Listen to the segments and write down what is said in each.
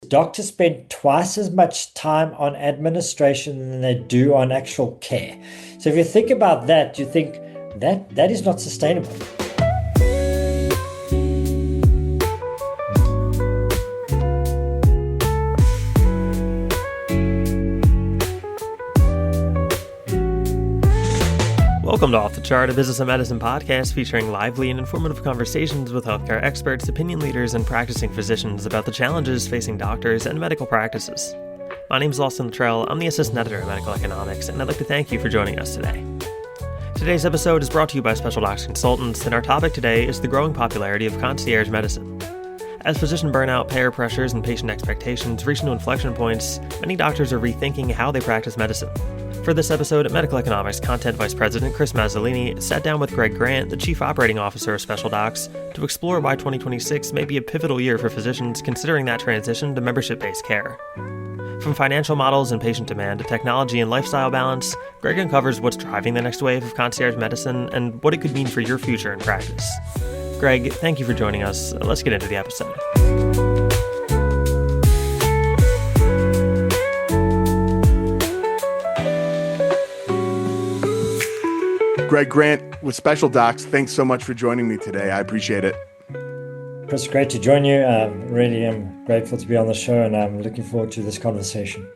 doctors spend twice as much time on administration than they do on actual care. So if you think about that, you think that is not sustainable. Welcome to Off the Chart, a business and medicine podcast featuring lively and informative conversations with healthcare experts, opinion leaders, and practicing physicians about the challenges facing doctors and medical practices. My name is Lawson Luttrell. I'm the assistant editor of medical economics, and I'd like to thank you for joining us today. Today's episode is brought to you by Specialdocs Consultants, and our topic today is the growing popularity of concierge medicine. As physician burnout, payer pressures, and patient expectations reach new inflection points, many doctors are rethinking how they practice medicine. For this episode, Medical Economics Content Vice President Chris Mazzolini sat down with Greg Grant, the Chief Operating Officer of Specialdocs, to explore why 2026 may be a pivotal year for physicians considering that transition to membership-based care. From financial models and patient demand to technology and lifestyle balance, Greg uncovers what's driving the next wave of concierge medicine and what it could mean for your future in practice. Greg, thank you for joining us. Let's get into the episode. Greg Grant with Specialdocs. Thanks so much for joining me today. I appreciate it. Chris, great to join you. Really am grateful to be on the show, and I'm looking forward to this conversation.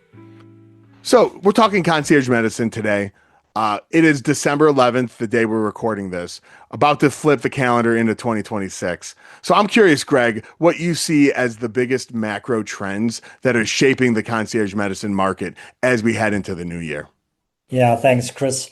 So we're talking concierge medicine today. It is December 11th, the day we're recording this, about to flip the calendar into 2026. So I'm curious, Greg, what you see as the biggest macro trends that are shaping the concierge medicine market as we head into the new year. Yeah, thanks, Chris.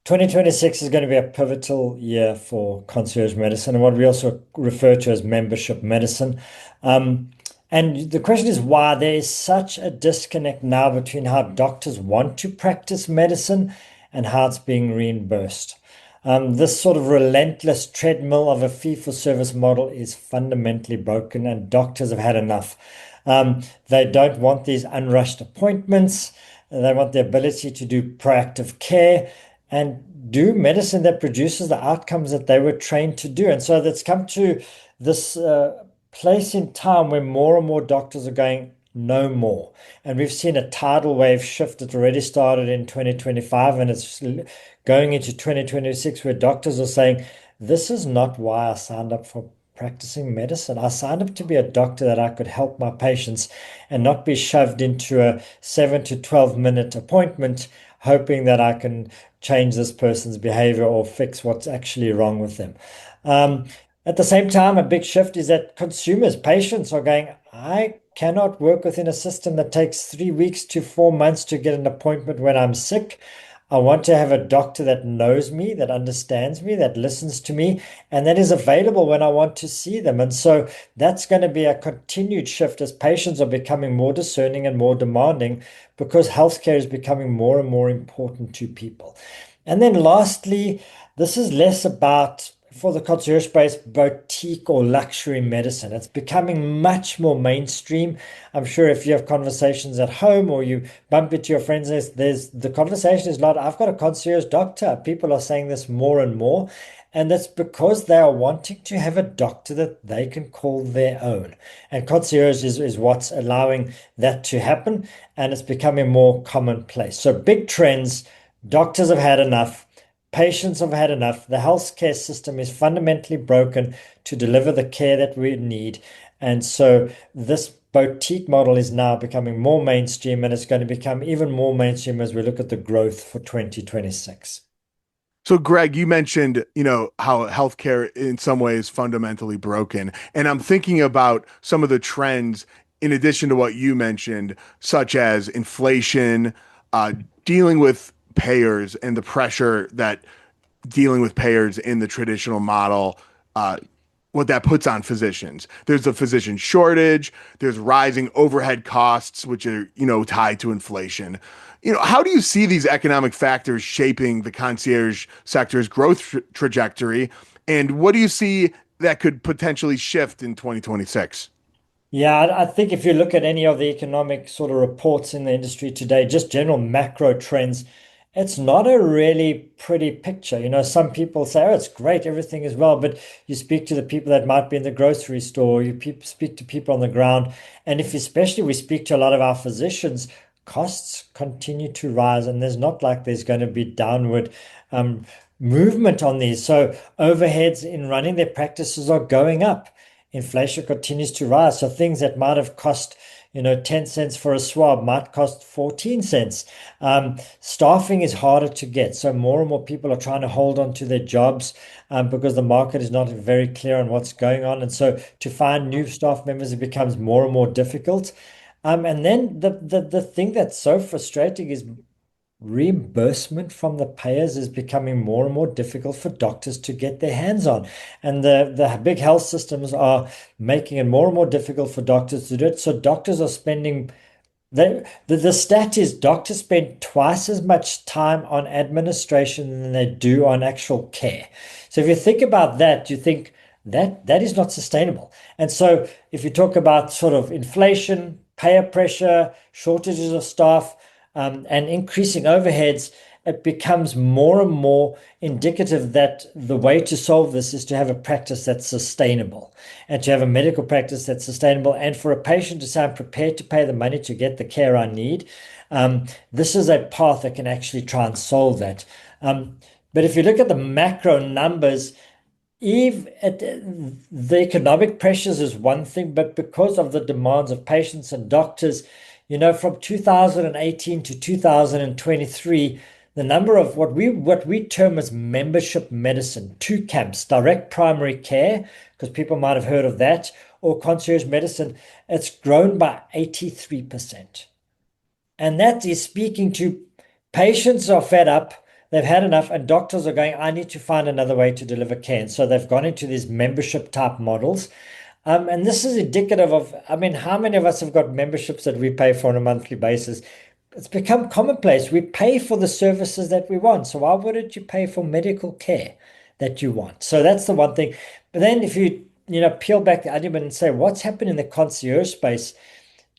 2026 is going to be a pivotal year for concierge medicine and what we also refer to as membership medicine. And the question is why there is such a disconnect now between how doctors want to practice medicine and how it's being reimbursed. This sort of relentless treadmill of a fee-for-service model is fundamentally broken, and doctors have had enough. They don't want these unrushed appointments. They want the ability to do proactive care and do medicine that produces the outcomes that they were trained to do. And so that's come to this place in time where more and more doctors are going, no more. And we've seen a tidal wave shift that already started in 2025, and it's going into 2026, where doctors are saying, this is not why I signed up for practicing medicine. I signed up to be a doctor that I could help my patients and not be shoved into a 7 to 12 minute appointment hoping that I can change this person's behavior or fix what's actually wrong with them. At the same time, a big shift is that consumers, patients are going, I cannot work within a system that takes 3 weeks to 4 months to get an appointment when I'm sick. I want to have a doctor that knows me, that understands me, that listens to me, and that is available when I want to see them. And so that's going to be a continued shift as patients are becoming more discerning and more demanding because healthcare is becoming more and more important to people. And then lastly, this is less about, for the concierge space, boutique or luxury medicine. It's becoming much more mainstream. I'm sure if you have conversations at home or you bump into your friends, there's the conversation is not, I've got a concierge doctor. People are saying this more and more. And that's because they are wanting to have a doctor that they can call their own. And concierge is what's allowing that to happen. And it's becoming more commonplace. So big trends, doctors have had enough. Patients have had enough. The healthcare system is fundamentally broken to deliver the care that we need. And so this boutique model is now becoming more mainstream, and it's going to become even more mainstream as we look at the growth for 2026. So, Greg, you mentioned, how healthcare in some ways fundamentally broken. And I'm thinking about some of the trends in addition to what you mentioned, such as inflation, dealing with payers and the pressure that dealing with payers in the traditional model, what that puts on physicians. There's a physician shortage, there's rising overhead costs, which are, tied to inflation. How do you see these economic factors shaping the concierge sector's growth trajectory? And what do you see that could potentially shift in 2026? Yeah, I think if you look at any of the economic sort of reports in the industry today, just general macro trends, It's not a really pretty picture. Some people say, oh, it's great, everything is well, but you speak to the people that might be in the grocery store, speak to people on the ground, and if especially we speak to a lot of our physicians, costs continue to rise, and there's not like there's going to be downward um, movement on these. So overheads in running their practices are going up. Inflation continues to rise. So things that might have cost 10 cents for a swab might cost 14 cents. Staffing is harder to get. So more and more people are trying to hold on to their jobs because the market is not very clear on what's going on. And so to find new staff members, it becomes more and more difficult. And then the thing that's so frustrating is reimbursement from the payers is becoming more and more difficult for doctors to get their hands on. And the big health systems are making it more and more difficult for doctors to do it. So doctors are spending the stat is doctors spend twice as much time on administration than they do on actual care. So if you think about that, you think that is not sustainable. And so if you talk about sort of inflation, payer pressure, shortages of staff, and increasing overheads, it becomes more and more indicative that the way to solve this is to have a practice that's sustainable and to have a medical practice that's sustainable. And for a patient to say, I'm prepared to pay the money to get the care I need, this is a path that can actually try and solve that. But if you look at the macro numbers, the economic pressures is one thing, but because of the demands of patients and doctors, from 2018 to 2023, the number of what we term as membership medicine, two camps, direct primary care, because people might have heard of that, or concierge medicine, it's grown by 83%. And that is speaking to patients are fed up, they've had enough, and doctors are going, I need to find another way to deliver care. And so they've gone into these membership type models. And this is indicative of, how many of us have got memberships that we pay for on a monthly basis? It's become commonplace. We pay for the services that we want. So why wouldn't you pay for medical care that you want? So that's the one thing. But then if you, peel back the onion and say, what's happened in the concierge space?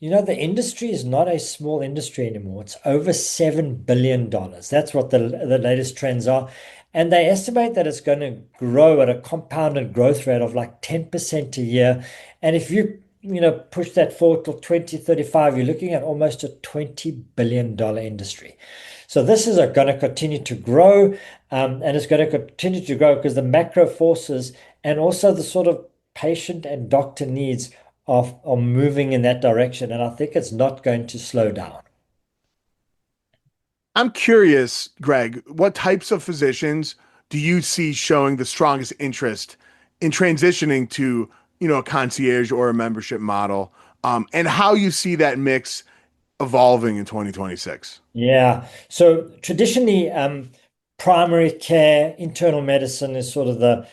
The industry is not a small industry anymore. It's over $7 billion. That's what the latest trends are. And they estimate that it's going to grow at a compounded growth rate of like 10% a year. And if you, push that forward till 2035, you're looking at almost a $20 billion industry. So this is going to continue to grow, and it's going to continue to grow because the macro forces and also the sort of patient and doctor needs are moving in that direction. And I think it's not going to slow down. I'm curious, Greg, what types of physicians do you see showing the strongest interest in transitioning to, a concierge or a membership model, and how you see that mix evolving in 2026? Yeah. So traditionally, primary care, internal medicine is sort of the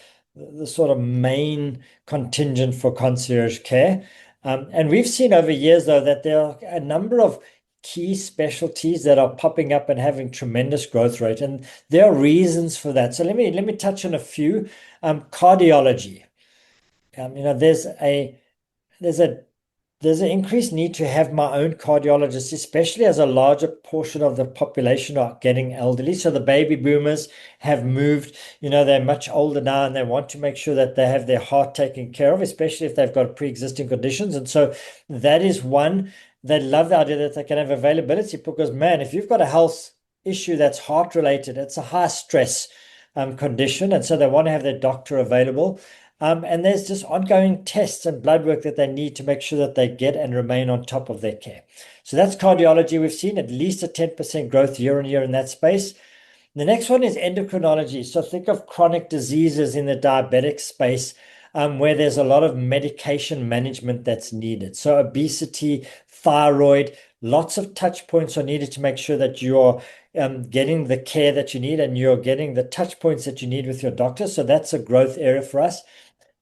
sort of main contingent for concierge care. And we've seen over years, though, that there are a number of key specialties that are popping up and having tremendous growth rate. And there are reasons for that. So let me touch on a few. Cardiology. There's an increased need to have my own cardiologist, especially as a larger portion of the population are getting elderly. So the baby boomers have moved, they're much older now and they want to make sure that they have their heart taken care of, especially if they've got pre-existing conditions. And so that is one. They love the idea that they can have availability because, man, if you've got a health issue that's heart related, it's a high stress condition. And so they want to have their doctor available. And there's just ongoing tests and blood work that they need to make sure that they get and remain on top of their care. So that's cardiology. We've seen at least a 10% growth year on year in that space. The next one is endocrinology. So think of chronic diseases in the diabetic space, where there's a lot of medication management that's needed. So obesity, thyroid, lots of touch points are needed to make sure that you're getting the care that you need and you're getting the touch points that you need with your doctor. So that's a growth area for us.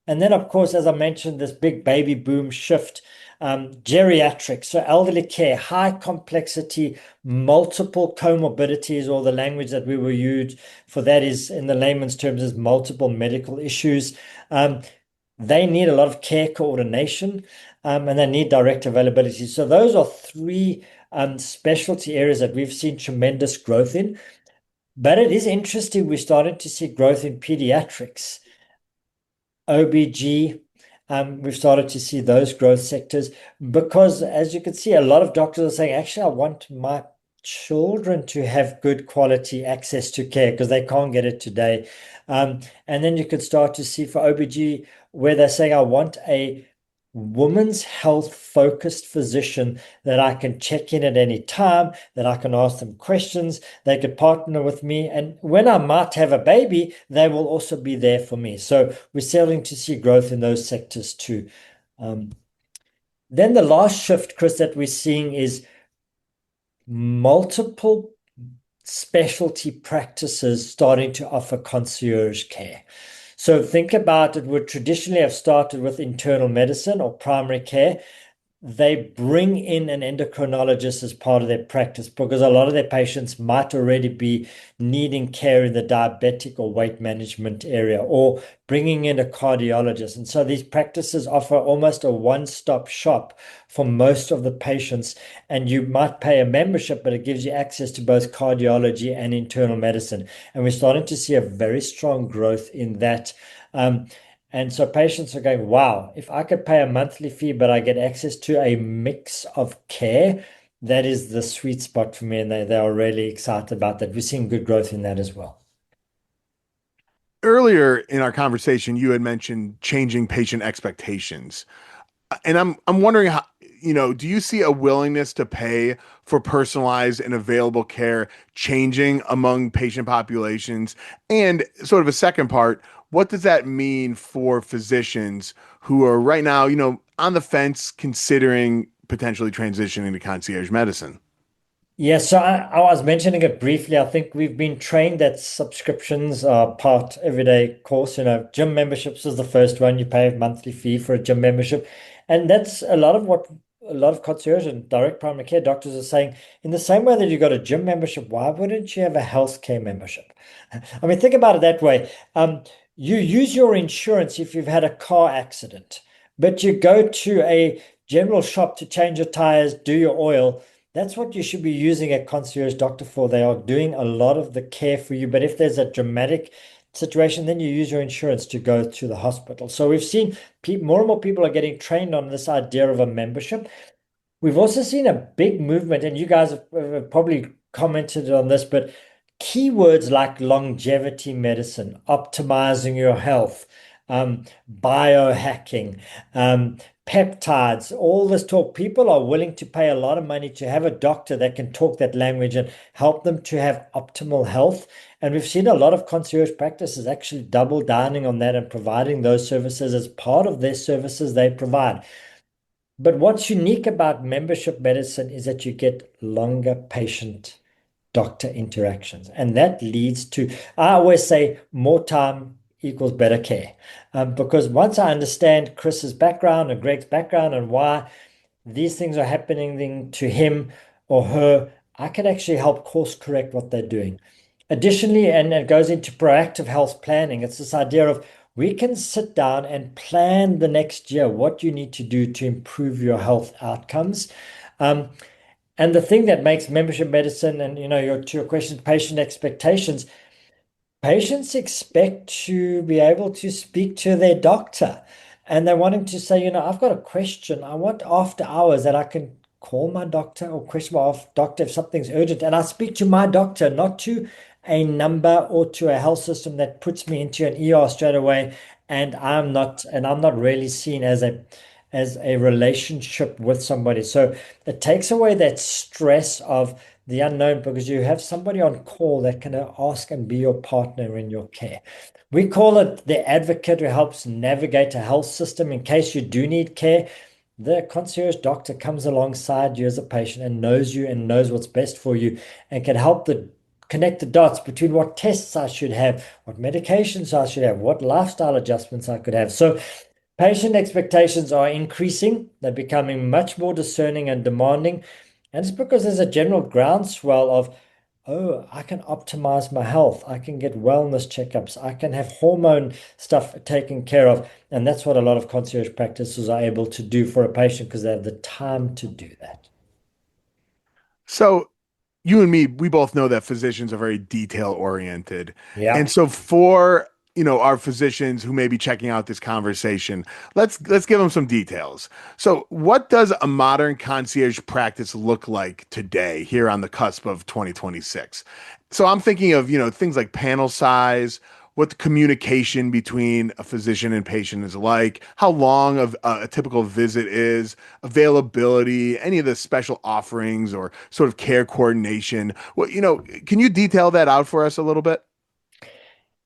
And then, of course, as I mentioned, this big baby boom shift, geriatrics, so elderly care, high complexity, multiple comorbidities, or the language that we will use for that is, in the layman's terms, is multiple medical issues. They need a lot of care coordination, and they need direct availability. So those are three specialty areas that we've seen tremendous growth in. But it is interesting. We're starting to see growth in pediatrics, OBG. We've started to see those growth sectors because, as you can see, a lot of doctors are saying, actually, I want my children to have good quality access to care because they can't get it today. And then you could start to see for OBG where they're saying, I want a woman's health focused physician that I can check in at any time, that I can ask them questions, they could partner with me. And when I might have a baby, they will also be there for me. So we're starting to see growth in those sectors too. Um, then the last shift, Chris, that we're seeing is multiple specialty practices starting to offer concierge care. So think about it, would traditionally have started with internal medicine or primary care. They bring in an endocrinologist as part of their practice because a lot of their patients might already be needing care in the diabetic or weight management area or bringing in a cardiologist. And so these practices offer almost a one-stop shop for most of the patients. And you might pay a membership, but it gives you access to both cardiology and internal medicine. And we're starting to see a very strong growth in that. And so patients are going, wow, if I could pay a monthly fee, but I get access to a mix of care, that is the sweet spot for me. And they are really excited about that. We're seeing good growth in that as well. Earlier in our conversation, you had mentioned changing patient expectations. And I'm wondering how, do you see a willingness to pay for personalized and available care changing among patient populations? And sort of a second part, what does that mean for physicians who are right now, on the fence considering potentially transitioning to concierge medicine? Yeah, so I was mentioning it briefly. I think we've been trained that subscriptions are part everyday course. Gym memberships is the first one. You pay a monthly fee for a gym membership. And that's a lot of what a lot of concierge and direct primary care doctors are saying. In the same way that you got a gym membership, why wouldn't you have a healthcare membership? I mean, think about it that way. You use your insurance if you've had a car accident, but you go to a general shop to change your tires, do your oil. That's what you should be using a concierge doctor for. They are doing a lot of the care for you. But if there's a dramatic situation, then you use your insurance to go to the hospital. So we've seen more and more people are getting trained on this idea of a membership. We've also seen a big movement, and you guys have probably commented on this, but keywords like longevity medicine, optimizing your health, biohacking, peptides, all this talk. People are willing to pay a lot of money to have a doctor that can talk that language and help them to have optimal health. And we've seen a lot of concierge practices actually double downing on that and providing those services as part of their services they provide. But what's unique about membership medicine is that you get longer patient doctor interactions. And that leads to, I always say, more time equals better care. Because once I understand Chris's background and Greg's background and why these things are happening to him or her, I can actually help course correct what they're doing. Additionally, and it goes into proactive health planning, it's this idea of we can sit down and plan the next year what you need to do to improve your health outcomes. And the thing that makes membership medicine and to your question, patient expectations, patients expect to be able to speak to their doctor and they're wanting to say, I've got a question. I want after hours that I can call my doctor or question my doctor if something's urgent. And I speak to my doctor, not to a number or to a health system that puts me into an ER straight away. And I'm not really seen as a relationship with somebody. So it takes away that stress of the unknown because you have somebody on call that can ask and be your partner in your care. We call it the advocate who helps navigate a health system in case you do need care. The concierge doctor comes alongside you as a patient and knows you and knows what's best for you and can help connect the dots between what tests I should have, what medications I should have, what lifestyle adjustments I could have. So patient expectations are increasing. They're becoming much more discerning and demanding. And it's because there's a general groundswell of, oh, I can optimize my health. I can get wellness checkups. I can have hormone stuff taken care of. And that's what a lot of concierge practices are able to do for a patient because they have the time to do that. So you and me, we both know that physicians are very detail oriented. And Yeah. so for, our physicians who may be checking out this conversation, let's give them some details. So what does a modern concierge practice look like today here on the cusp of 2026? So I'm thinking of, things like panel size, what the communication between a physician and patient is like, how long of a typical visit is, availability, any of the special offerings or sort of care coordination. Well, can you detail that out for us a little bit?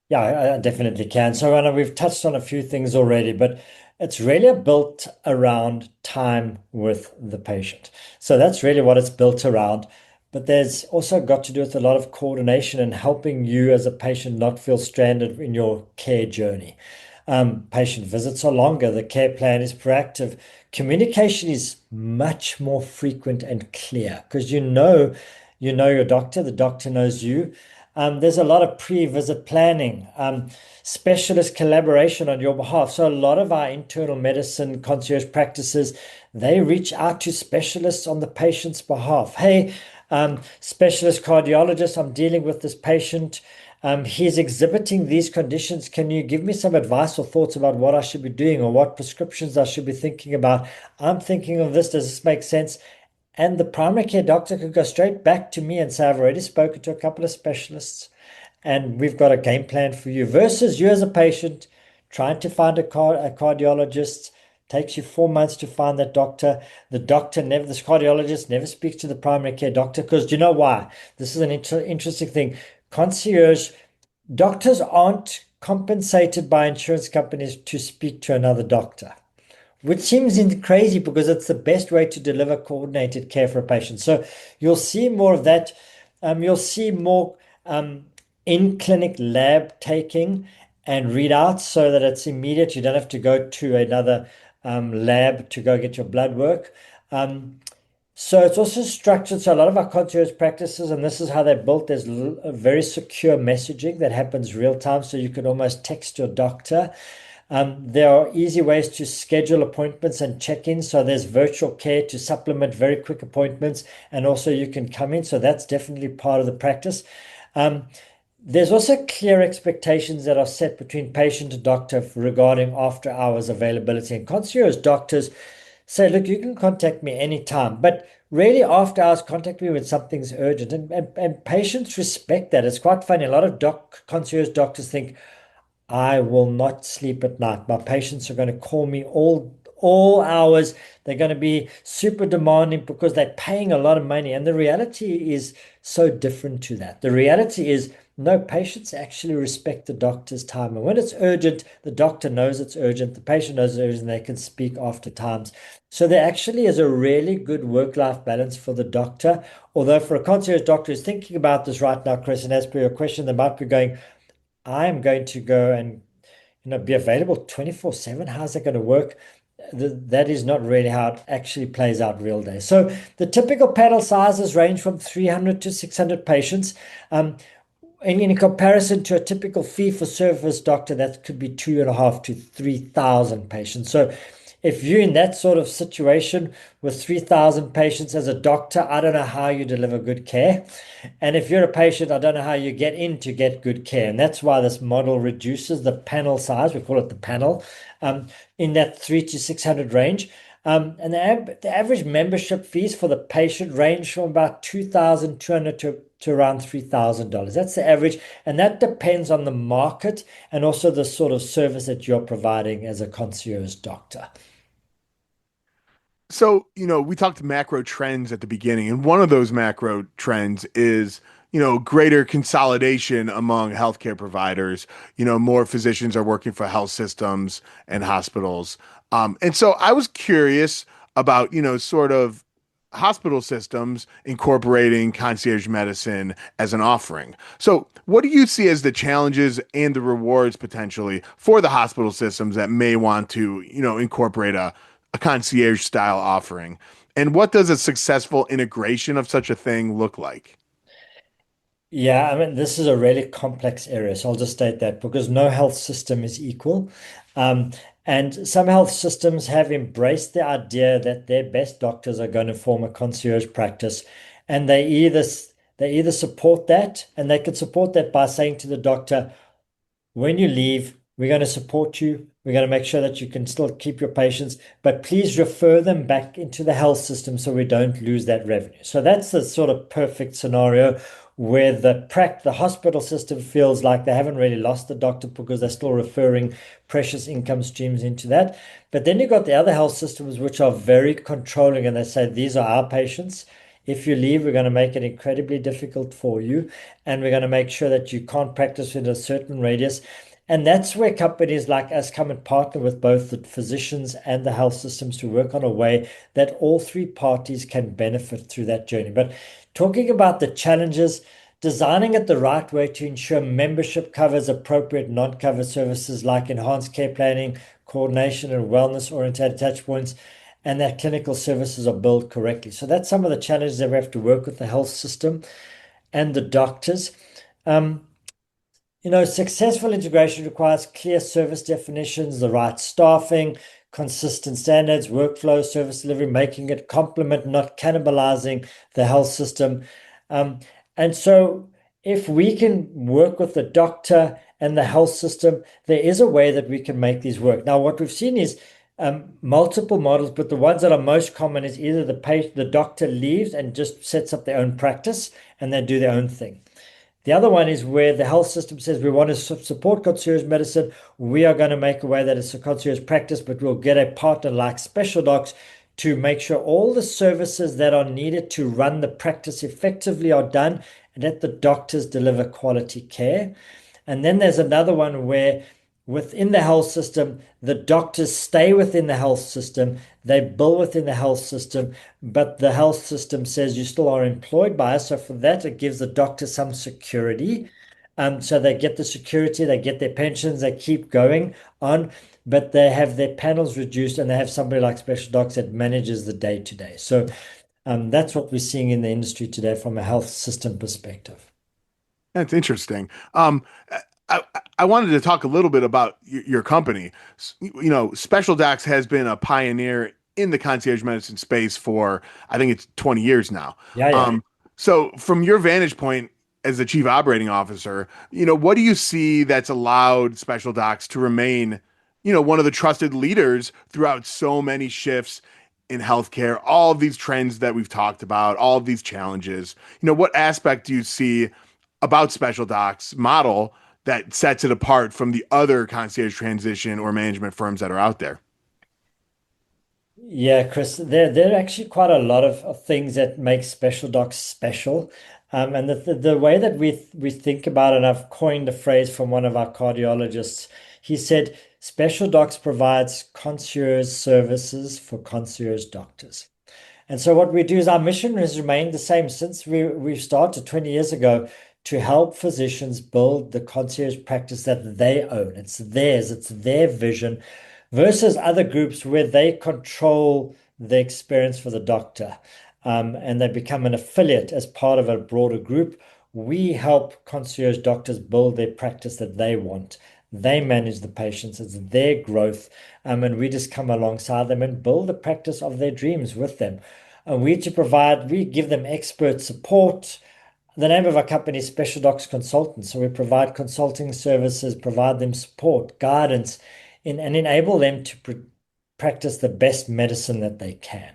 Yeah, I definitely can. So, Anna, we've touched on a few things already, but it's really built around time with the patient. So that's really what it's built around. But there's also got to do with a lot of coordination and helping you as a patient not feel stranded in your care journey. Patient visits are longer. The care plan is proactive. Communication is much more frequent and clear because you know your doctor, the doctor knows you. There's a lot of pre-visit planning, specialist collaboration on your behalf. So a lot of our internal medicine concierge practices, they reach out to specialists on the patient's behalf. Hey, specialist cardiologist, I'm dealing with this patient. He's exhibiting these conditions. Can you give me some advice or thoughts about what I should be doing or what prescriptions I should be thinking about? I'm thinking of this. Does this make sense? And the primary care doctor could go straight back to me and say, I've already spoken to a couple of specialists and we've got a game plan for you. Versus you as a patient trying to find a cardiologist, takes you 4 months to find that doctor. This cardiologist never speaks to the primary care doctor because do you know why? This is an interesting thing. Concierge doctors aren't compensated by insurance companies to speak to another doctor, which seems crazy because it's the best way to deliver coordinated care for a patient. So you'll see more of that. You'll see more in-clinic lab taking and readouts so that it's immediate. You don't have to go to another lab to go get your blood work. So it's also structured. So a lot of our concierge practices, and this is how they're built, there's a very secure messaging that happens real time. So you can almost text your doctor. There are easy ways to schedule appointments and check-ins. So there's virtual care to supplement very quick appointments, and also you can come in. So that's definitely part of the practice. Um, there's also clear expectations that are set between patient and doctor regarding after hours availability. And concierge doctors say, look, you can contact me anytime, but really after hours, contact me when something's urgent. And patients respect that. It's quite funny. A lot of concierge doctors think, I will not sleep at night. My patients are going to call me all hours. They're going to be super demanding because they're paying a lot of money. And the reality is so different to that. The reality is no, patients actually respect the doctor's time. And when it's urgent, the doctor knows it's urgent, the patient knows it's urgent, they can speak after times. So there actually is a really good work-life balance for the doctor. Although for a concierge doctor who's thinking about this right now, Chris, and as per your question, they might be going, I'm going to go and be available 24/7. How's that going to work? That is not really how it actually plays out real day. So the typical panel sizes range from 300 to 600 patients. And in comparison to a typical fee-for-service doctor, that could be 2.5 to 3,000 patients. So if you're in that sort of situation with 3,000 patients as a doctor, I don't know how you deliver good care. And if you're a patient, I don't know how you get in to get good care. And that's why this model reduces the panel size. We call it the panel in that 3 to 600 range. And the average membership fees for the patient range from about 2,200 to around $3,000. That's the average. And that depends on the market and also the sort of service that you're providing as a concierge doctor. So, we talked macro trends at the beginning, and one of those macro trends is, greater consolidation among healthcare providers. More physicians are working for health systems and hospitals. And so I was curious about, sort of hospital systems incorporating concierge medicine as an offering. So, what do you see as the challenges and the rewards potentially for the hospital systems that may want to, incorporate a concierge style offering? And what does a successful integration of such a thing look like? Yeah, I mean, this is a really complex area. So I'll just state that because no health system is equal. Um, and some health systems have embraced the idea that their best doctors are going to form a concierge practice. And They either support that, and they could support that by saying to the doctor, when you leave, we're going to support you. We're going to make sure that you can still keep your patients, but please refer them back into the health system so we don't lose that revenue. So that's the sort of perfect scenario where the hospital system feels like they haven't really lost the doctor because they're still referring precious income streams into that. But then you've got the other health systems which are very controlling, and they say, these are our patients. If you leave, we're going to make it incredibly difficult for you, and we're going to make sure that you can't practice within a certain radius. And that's where companies like us come and partner with both the physicians and the health systems to work on a way that all three parties can benefit through that journey. But talking about the challenges, designing it the right way to ensure membership covers appropriate non-covered services like enhanced care planning, coordination, and wellness-oriented touch points, and that clinical services are billed correctly. So that's some of the challenges that we have to work with the health system and the doctors. Successful integration requires clear service definitions, the right staffing, consistent standards, workflow, service delivery, making it complement, not cannibalizing the health system. And so if we can work with the doctor and the health system, there is a way that we can make these work. Now, what we've seen is multiple models, but the ones that are most common is either the doctor leaves and just sets up their own practice and they do their own thing. The other one is where the health system says we want to support concierge medicine. We are going to make a way that it's a concierge practice, but we'll get a partner like Specialdocs to make sure all the services that are needed to run the practice effectively are done and that the doctors deliver quality care. And then there's another one where within the health system, the doctors stay within the health system, they bill within the health system, but the health system says you still are employed by us. So for that, it gives the doctor some security. So they get the security, they get their pensions, they keep going on, but they have their panels reduced and they have somebody like Specialdocs that manages the day-to-day. So that's what we're seeing in the industry today from a health system perspective. That's interesting. I, I wanted to talk a little bit about your company. Specialdocs has been a pioneer in the concierge medicine space for, I think it's 20 years now. Yeah, yeah. So from your vantage point as the chief operating officer, what do you see that's allowed Specialdocs to remain, one of the trusted leaders throughout so many shifts in healthcare, all of these trends that we've talked about, all of these challenges? What aspect do you see about Specialdocs model that sets it apart from the other concierge transition or management firms that are out there? Yeah, Chris, there are actually quite a lot of things that make Specialdocs special. And the way that we think about it, and I've coined a phrase from one of our cardiologists. He said, Specialdocs provides concierge services for concierge doctors. And so what we do is our mission has remained the same since we started 20 years ago to help physicians build the concierge practice that they own. It's theirs, it's their vision, versus other groups where they control the experience for the doctor, and they become an affiliate as part of a broader group. We help concierge doctors build their practice that they want. They manage the patients, it's their growth, and we just come alongside them and build the practice of their dreams with them. And we give them expert support. The name of our company is Specialdocs Consultants. So we provide consulting services, provide them support, guidance, and enable them to practice the best medicine that they can.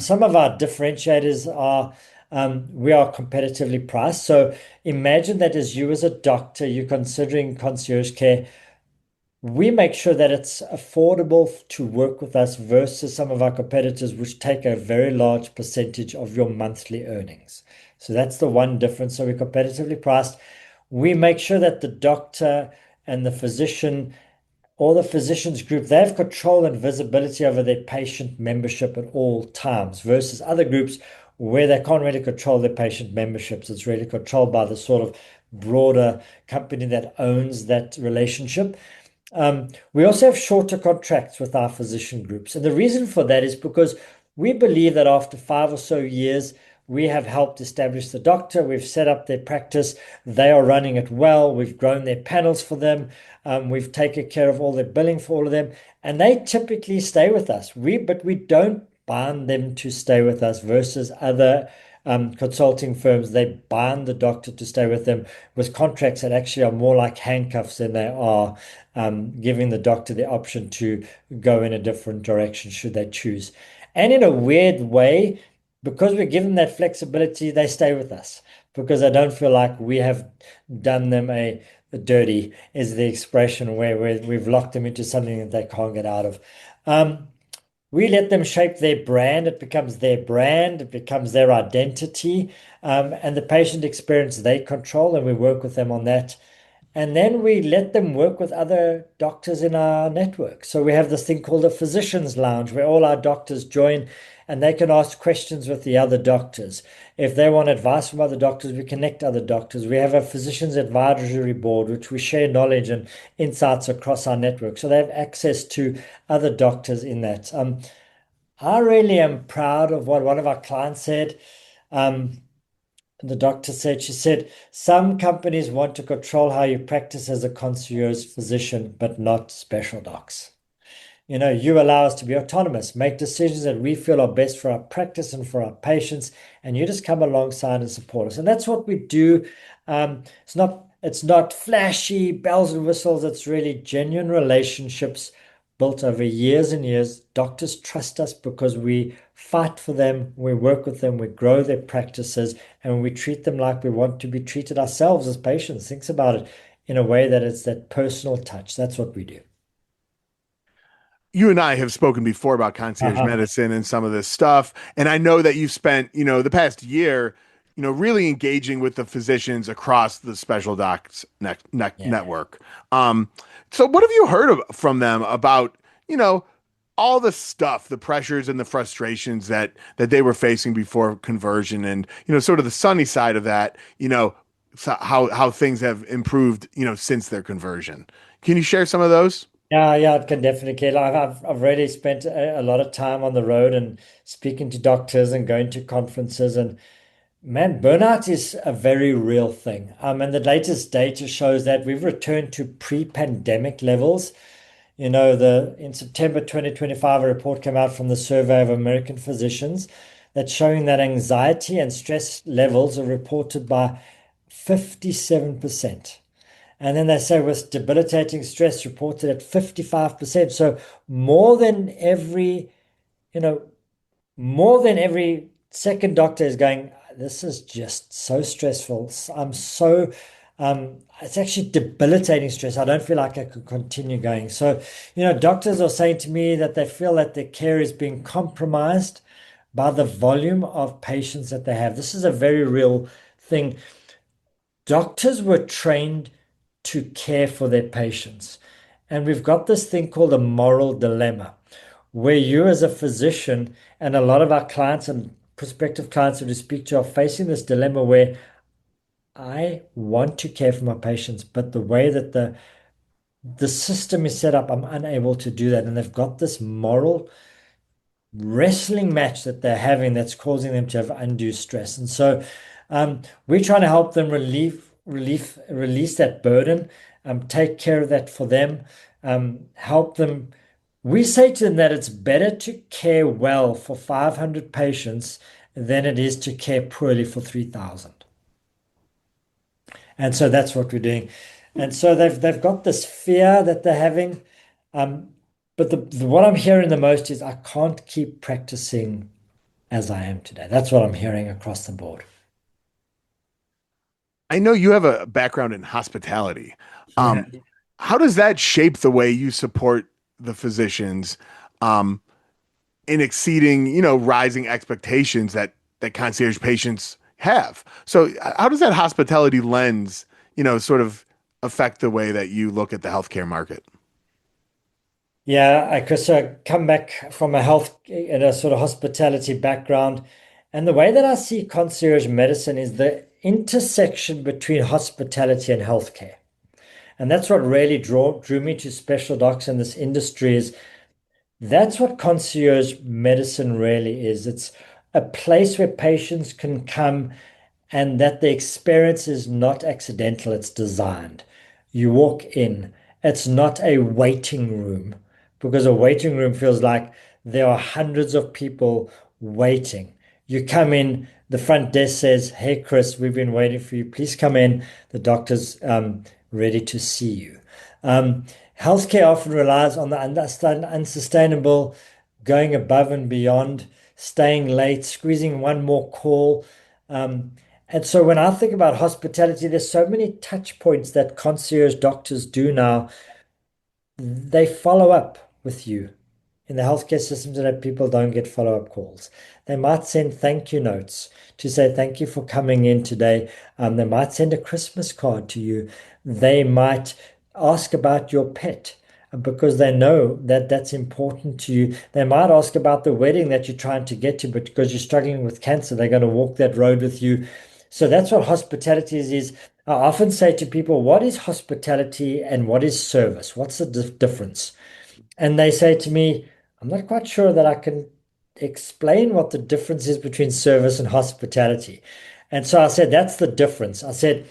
Some of our differentiators are we are competitively priced. So imagine that as you as a doctor, you're considering concierge care. We make sure that it's affordable to work with us versus some of our competitors, which take a very large percentage of your monthly earnings. So that's the one difference. So we're competitively priced. We make sure that the doctor and the physician or the physicians group, they have control and visibility over their patient membership at all times versus other groups where they can't really control their patient memberships. It's really controlled by the sort of broader company that owns that relationship. We also have shorter contracts with our physician groups. And the reason for that is because we believe that after 5 or so years, we have helped establish the doctor. We've set up their practice. They are running it well. We've grown their panels for them. We've taken care of all their billing for all of them. And they typically stay with us. But we don't bind them to stay with us versus other consulting firms, they bind the doctor to stay with them with contracts that actually are more like handcuffs than they are giving the doctor the option to go in a different direction should they choose. And in a weird way, because we give them that flexibility, they stay with us because they don't feel like we have done them a dirty, is the expression where we've locked them into something that they can't get out of. We let them shape their brand. It becomes their brand. It becomes their identity. And the patient experience they control, and we work with them on that. And then we let them work with other doctors in our network. So we have this thing called a physician's lounge where all our doctors join and they can ask questions with the other doctors. If they want advice from other doctors, we connect other doctors. We have a physician's advisory board, which we share knowledge and insights across our network. So they have access to other doctors in that. I really am proud of what one of our clients said. The doctor said, she said, some companies want to control how you practice as a concierge physician, but not special docs. You allow us to be autonomous, make decisions that we feel are best for our practice and for our patients, and you just come alongside and support us. And that's what we do. It's not flashy bells and whistles. It's really genuine relationships built over years and years. Doctors trust us because we fight for them, we work with them, we grow their practices, and we treat them like we want to be treated ourselves as patients. Think about it in a way that it's that personal touch. That's what we do. You and I have spoken before about concierge Uh-huh. medicine and some of this stuff. And I know that you've spent, the past year, really engaging with the physicians across the Special Docs Yeah. network. Um, so what have you heard from them about, you know, all the stuff, the pressures and the frustrations that they were facing before conversion and, sort of the sunny side of that, so how things have improved, since their conversion. Can you share some of those? Yeah, yeah, it can definitely kill. I've really spent a lot of time on the road and speaking to doctors and going to conferences. And man, burnout is a very real thing. And the latest data shows that we've returned to pre-pandemic levels. In September 2025, a report came out from the Survey of American Physicians that's showing that anxiety and stress levels are reported by 57%. And then they say with debilitating stress reported at 55%. So more than every, you know, more than every second doctor is going, this is just so stressful. It's actually debilitating stress. I don't feel like I could continue going. So, doctors are saying to me that they feel that their care is being compromised by the volume of patients that they have. This is a very real thing. Doctors were trained to care for their patients. And we've got this thing called a moral dilemma, where you, as a physician, and a lot of our clients and prospective clients that we speak to are facing this dilemma where I want to care for my patients, but the way that the system is set up, I'm unable to do that. And they've got this moral wrestling match that they're having that's causing them to have undue stress. And so we're trying to help them release that burden, take care of that for them, help them. We say to them that it's better to care well for 500 patients than it is to care poorly for 3,000. And so that's what we're doing. And so they've got this fear that they're having. Um, but what I'm hearing the most is I can't keep practicing as I am today. That's what I'm hearing across the board. I know you have a background in hospitality. Yeah. Um, how does that shape the way you support the physicians um, in exceeding, rising expectations that concierge patients have? So, how does that hospitality lens, sort of affect the way that you look at the healthcare market? Yeah, I come back from a health and a sort of hospitality background. And the way that I see concierge medicine is the intersection between hospitality and healthcare. And that's what really drew me to special docs in this industry is that's what concierge medicine really is. It's a place where patients can come and that the experience is not accidental, it's designed. You walk in, it's not a waiting room because a waiting room feels like there are hundreds of people waiting. You come in, the front desk says, "Hey, Chris, we've been waiting for you. Please come in. The doctor's ready to see you." Um, Healthcare often relies on the unsustainable, going above and beyond, staying late, squeezing one more call. Um, and so when I think about hospitality, there's so many touch points that concierge doctors do now. They follow up with you. In the healthcare systems that people don't get follow-up calls. They might send thank you notes to say thank you for coming in today. They might send a Christmas card to you. They might ask about your pet because they know that that's important to you. They might ask about the wedding that you're trying to get to, but because you're struggling with cancer, they're going to walk that road with you. So that's what hospitality is. I often say to people, what is hospitality and what is service? What's the difference? And they say to me, I'm not quite sure that I can explain what the difference is between service and hospitality. And so I said, that's the difference. I said,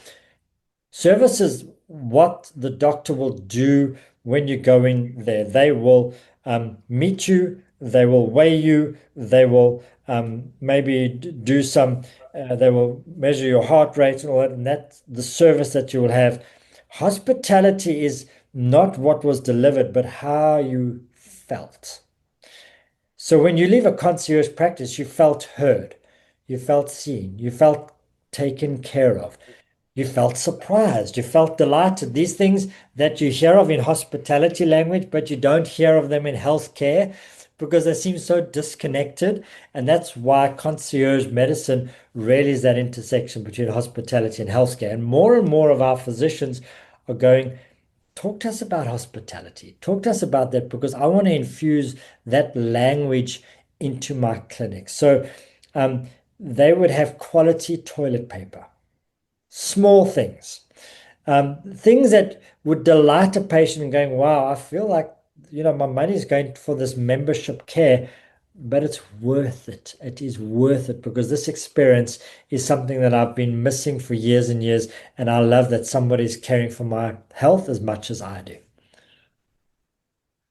service is what the doctor will do when you go in there. They will meet you, they will weigh you, they will maybe do some, they will measure your heart rate and all that. And that's the service that you will have. Hospitality is not what was delivered, but how you felt. So when you leave a concierge practice, you felt heard, you felt seen, you felt taken care of, you felt surprised, you felt delighted. These things that you hear of in hospitality language, but you don't hear of them in healthcare because they seem so disconnected. And that's why concierge medicine really is that intersection between hospitality and healthcare. And more of our physicians are going, talk to us about hospitality. Talk to us about that because I want to infuse that language into my clinic. So they would have quality toilet paper, small things, things that would delight a patient and going, wow, I feel like, my money is going for this membership care, but it's worth it. It is worth it because this experience is something that I've been missing for years and years. And I love that somebody's caring for my health as much as I do.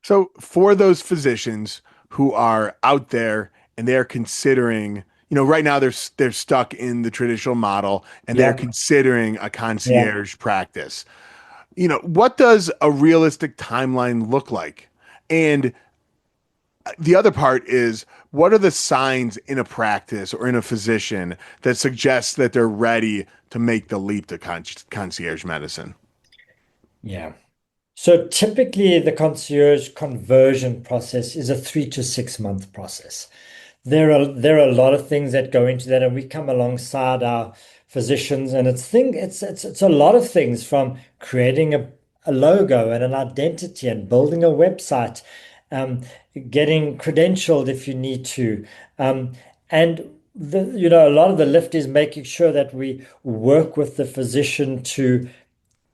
So for those physicians who are out there and they're considering, right now they're stuck in the traditional model and they're Yeah. considering a Yeah. concierge practice. What does a realistic timeline look like? And the other part is, what are the signs in a practice or in a physician that suggests that they're ready to make the leap to concierge medicine? Yeah. So typically the concierge conversion process is a 3 to 6 month process. There are a lot of things that go into that, and we come alongside our physicians, and it's a lot of things from creating a logo and an identity and building a website, um, getting credentialed if you need to, and a lot of the lift is making sure that we work with the physician to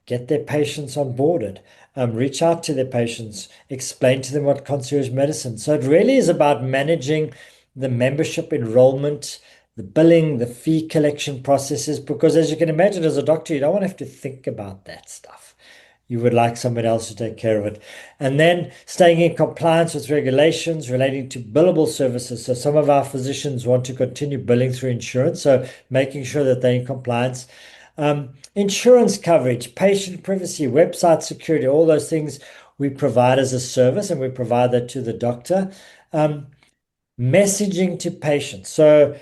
get their patients onboarded, reach out to their patients, explain to them what concierge medicine. So it really is about managing the membership enrollment, the billing, the fee collection processes, because as you can imagine, as a doctor, you don't want to have to think about that stuff. You would like somebody else to take care of it. And then staying in compliance with regulations relating to billable services. So some of our physicians want to continue billing through insurance, so making sure that they're in compliance. Insurance coverage, patient privacy, website security, all those things we provide as a service, and we provide that to the doctor. Um, Messaging to patients. So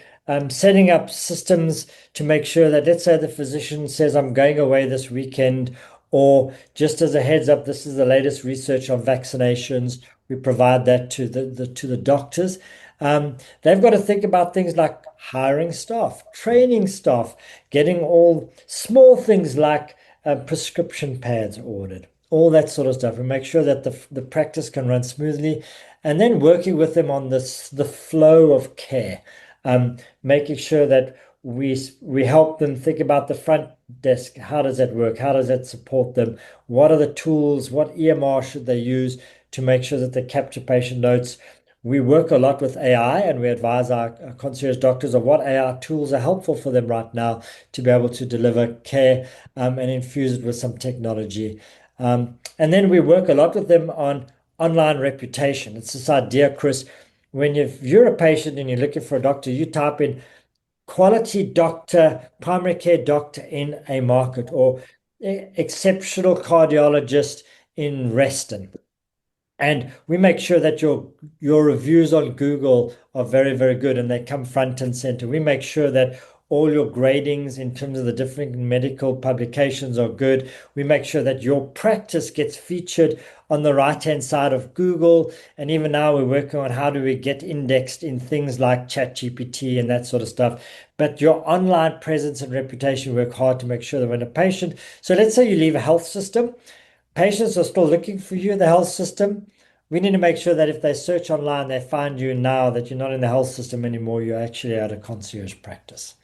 setting up systems to make sure that, let's say the physician says, I'm going away this weekend, or just as a heads up, this is the latest research on vaccinations. We provide that to the doctors. They've got to think about things like hiring staff, training staff, getting all small things like prescription pads ordered, all that sort of stuff, and make sure that the practice can run smoothly. And then working with them on the flow of care, making sure that we help them think about the front desk. How does that work? How does that support them? What are the tools? What EMR should they use to make sure that they capture patient notes? We work a lot with AI, and we advise our concierge doctors of what AI tools are helpful for them right now to be able to deliver care, and infuse it with some technology. And then we work a lot with them on online reputation. It's this idea, Chris, if you're a patient and you're looking for a doctor, you type in quality doctor, primary care doctor in a market, or exceptional cardiologist in Reston. And we make sure that your reviews on Google are very, very good and they come front and center. We make sure that all your gradings in terms of the different medical publications are good. We make sure that your practice gets featured on the right-hand side of Google. And even now we're working on how do we get indexed in things like ChatGPT and that sort of stuff. But your online presence and reputation, work hard to make sure that when a patient, so let's say you leave a health system, patients are still looking for you in the health system. We need to make sure that if they search online, they find you now that you're not in the health system anymore. You're actually at a concierge practice.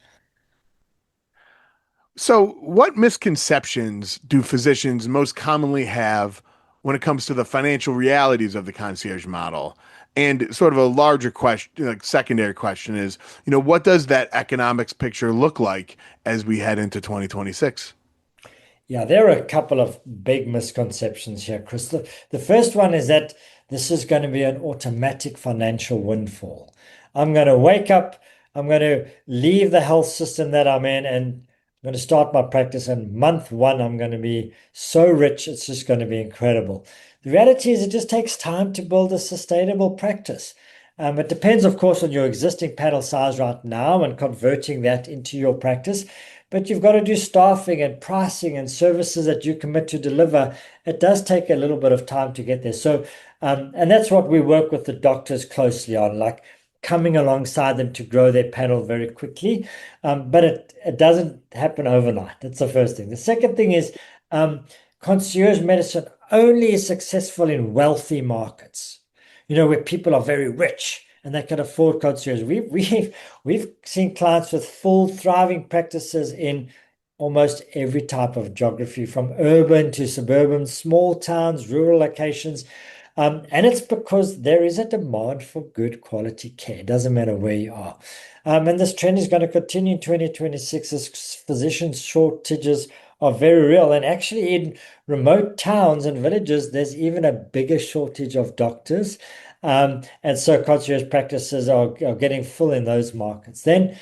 So, what misconceptions do physicians most commonly have when it comes to the financial realities of the concierge model? And sort of a larger question, like secondary question is, what does that economics picture look like as we head into 2026? Yeah, there are a couple of big misconceptions here, Chris. The first one is that this is going to be an automatic financial windfall. I'm going to wake up, I'm going to leave the health system that I'm in, and I'm going to start my practice. And month one, I'm going to be so rich, it's just going to be incredible. The reality is, it just takes time to build a sustainable practice. It depends, of course, on your existing panel size right now and converting that into your practice. But you've got to do staffing and pricing and services that you commit to deliver. It does take a little bit of time to get there. So, and that's what we work with the doctors closely on, like coming alongside them to grow their panel very quickly. But it doesn't happen overnight. That's the first thing. The second thing is concierge medicine only is successful in wealthy markets, where people are very rich and they can afford concierge. We've seen clients with full thriving practices in almost every type of geography, from urban to suburban, small towns, rural locations. And it's because there is a demand for good quality care. It doesn't matter where you are. And this trend is going to continue in 2026 as physician shortages are very real. And actually, in remote towns and villages, there's even a bigger shortage of doctors. And so concierge practices are getting full in those markets. Then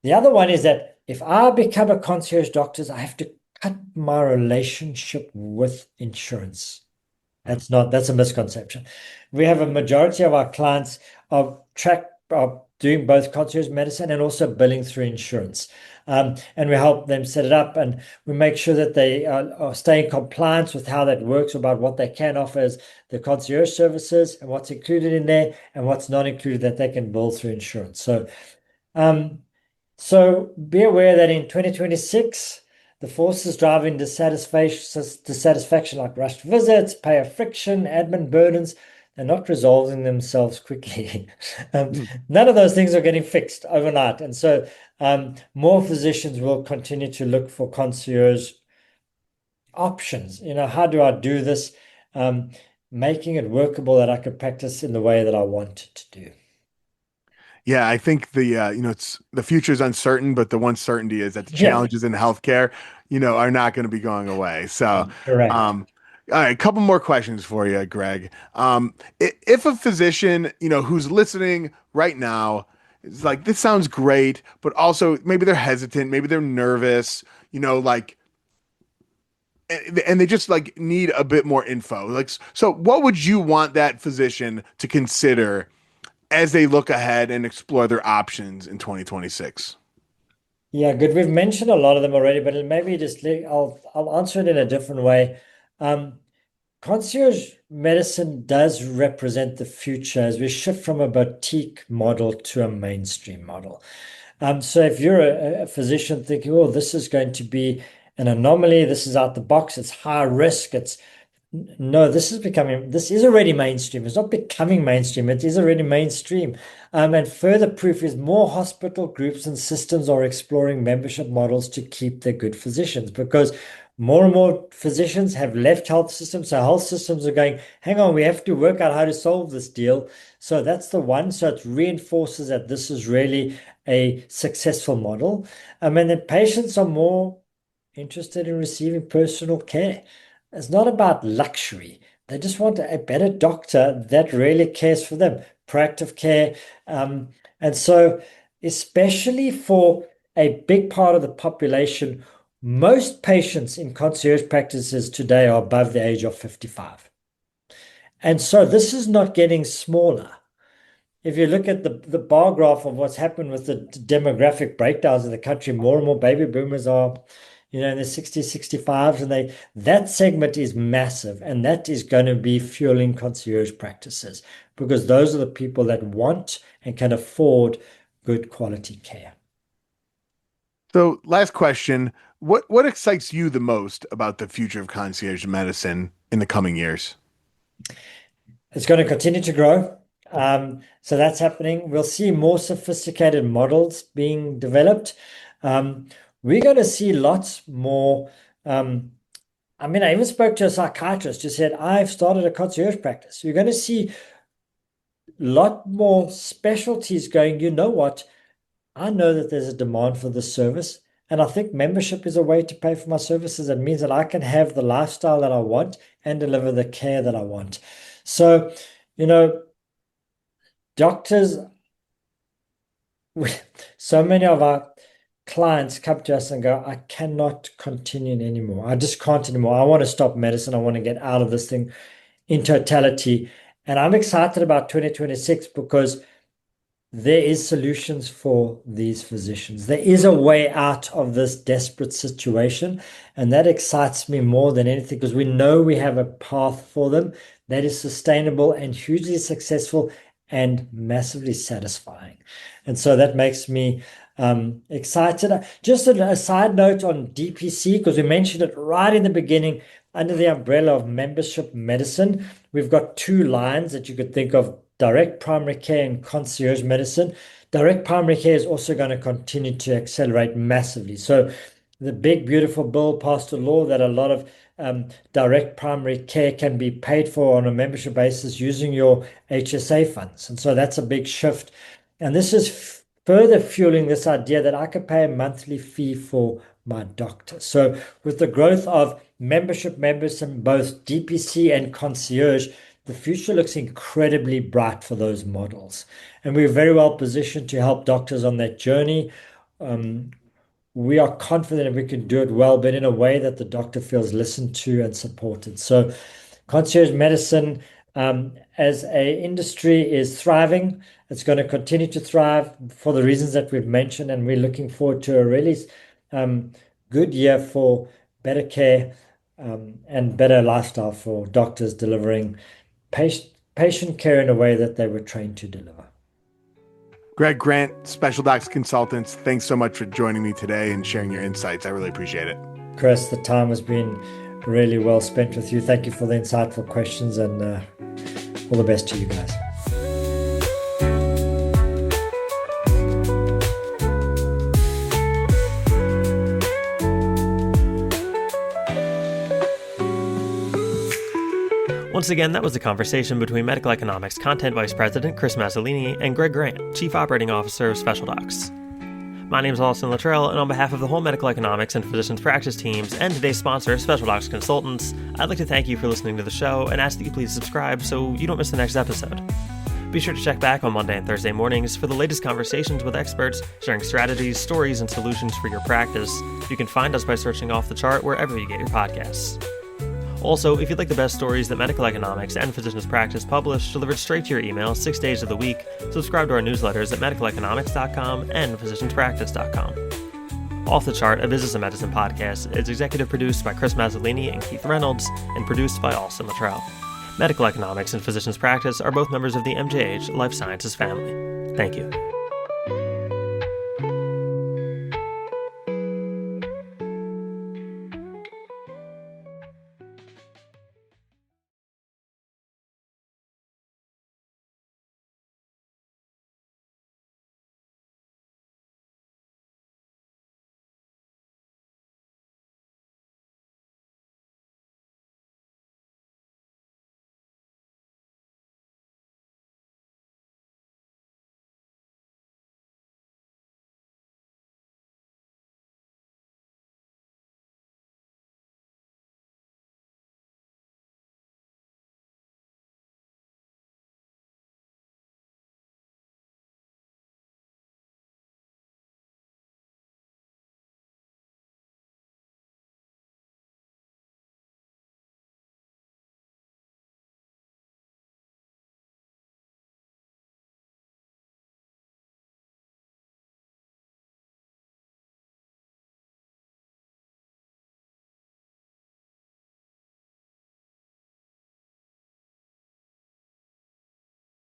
the other one is that if I become a concierge doctor, I have to cut my relationship with insurance. That's a misconception. We have a majority of our clients are doing both concierge medicine and also billing through insurance. And we help them set it up, and we make sure that they are staying in compliance with how that works, about what they can offer as the concierge services and what's included in there and what's not included that they can bill through insurance. Um, so be aware that in 2026, the forces driving dissatisfaction like rushed visits, payer friction, admin burdens, they're not resolving themselves quickly. None of those things are getting fixed overnight. And so more physicians will continue to look for concierge options. How do I do this? Making it workable that I could practice in the way that I want it to do. Yeah, I think it's the future is uncertain, but the one certainty is that the Yeah, challenges in healthcare, are not going to be going away. So, correct. all right, a couple more questions for you, Greg. If a physician, who's listening right now is like, this sounds great, but also maybe they're hesitant, maybe they're nervous, like, and they just like need a bit more info. Like, so what would you want that physician to consider as they look ahead and explore their options in 2026? Yeah, good. We've mentioned a lot of them already, but maybe I'll answer it in a different way. Concierge medicine does represent the future as we shift from a boutique model to a mainstream model. So if you're a physician thinking, oh, this is going to be an anomaly, this is out the box, it's high risk, no, this is already mainstream. It's not becoming mainstream. It is already mainstream. And further proof is more hospital groups and systems are exploring membership models to keep their good physicians, because more and more physicians have left health systems. So health systems are going, hang on, we have to work out how to solve this deal. So that's the one. So it reinforces that this is really a successful model. And then patients are more interested in receiving personal care. It's not about luxury. They just want a better doctor that really cares for them. proactive care. And so, especially for a big part of the population, most patients in concierge practices today are above the age of 55. And so this is not getting smaller. If you look at the bar graph of what's happened with the demographic breakdowns in the country, more and more baby boomers are, in their 60s, 65s, and that segment is massive, and that is going to be fueling concierge practices because those are the people that want and can afford good quality care. So, last question: what excites you the most about the future of concierge medicine in the coming years? It's going to continue to grow. So that's happening. We'll see more sophisticated models being developed. We're going to see lots more. I even spoke to a psychiatrist who said, I've started a concierge practice. You're going to see a lot more specialties going, you know what? I know that there's a demand for this service. And I think membership is a way to pay for my services. It means that I can have the lifestyle that I want and deliver the care that I want. So, doctors, so many of our clients come to us and go, I cannot continue anymore. I just can't anymore. I want to stop medicine. I want to get out of this thing in totality. And I'm excited about 2026 because there is solutions for these physicians. There is a way out of this desperate situation. And that excites me more than anything because we know we have a path for them that is sustainable and hugely successful and massively satisfying. And so that makes me excited. Just a side note on DPC, because we mentioned it right in the beginning, under the umbrella of membership medicine, we've got two lines that you could think of: direct primary care and concierge medicine. Direct primary care is also going to continue to accelerate massively. So the big, beautiful bill passed a law that a lot of direct primary care can be paid for on a membership basis using your HSA funds. And so that's a big shift. And this is further fueling this idea that I could pay a monthly fee for my doctor. So with the growth of membership members in both DPC and concierge, the future looks incredibly bright for those models. And we're very well positioned to help doctors on that journey. We are confident we can do it well, but in a way that the doctor feels listened to and supported. So concierge medicine as an industry is thriving. It's going to continue to thrive for the reasons that we've mentioned. And we're looking forward to a really good year for better care and better lifestyle for doctors delivering patient care in a way that they were trained to deliver. Greg Grant, Specialdocs Consultants, thanks so much for joining me today and sharing your insights. I really appreciate it. Chris, the time has been really well spent with you. Thank you for the insightful questions and all the best to you guys. Once again, that was a conversation between Medical Economics Content Vice President Chris Mazzolini and Greg Grant, Chief Operating Officer of Specialdocs. My name is Austin Luttrell, and on behalf of the whole Medical Economics and Physicians Practice teams and today's sponsor, Specialdocs Consultants, I'd like to thank you for listening to the show and ask that you please subscribe so you don't miss the next episode. Be sure to check back on Monday and Thursday mornings for the latest conversations with experts sharing strategies, stories, and solutions for your practice. You can find us by searching Off the Chart wherever you get your podcasts. Also, if you'd like the best stories that Medical Economics and Physicians Practice publish delivered straight to your email 6 days of the week, subscribe to our newsletters at medicaleconomics.com and physicianspractice.com. Off the Chart, a business and medicine podcast, is executive produced by Chris Mazzolini and Keith Reynolds and produced by Austin Luttrell. Medical Economics and Physicians Practice are both members of the MJH Life Sciences family. Thank you.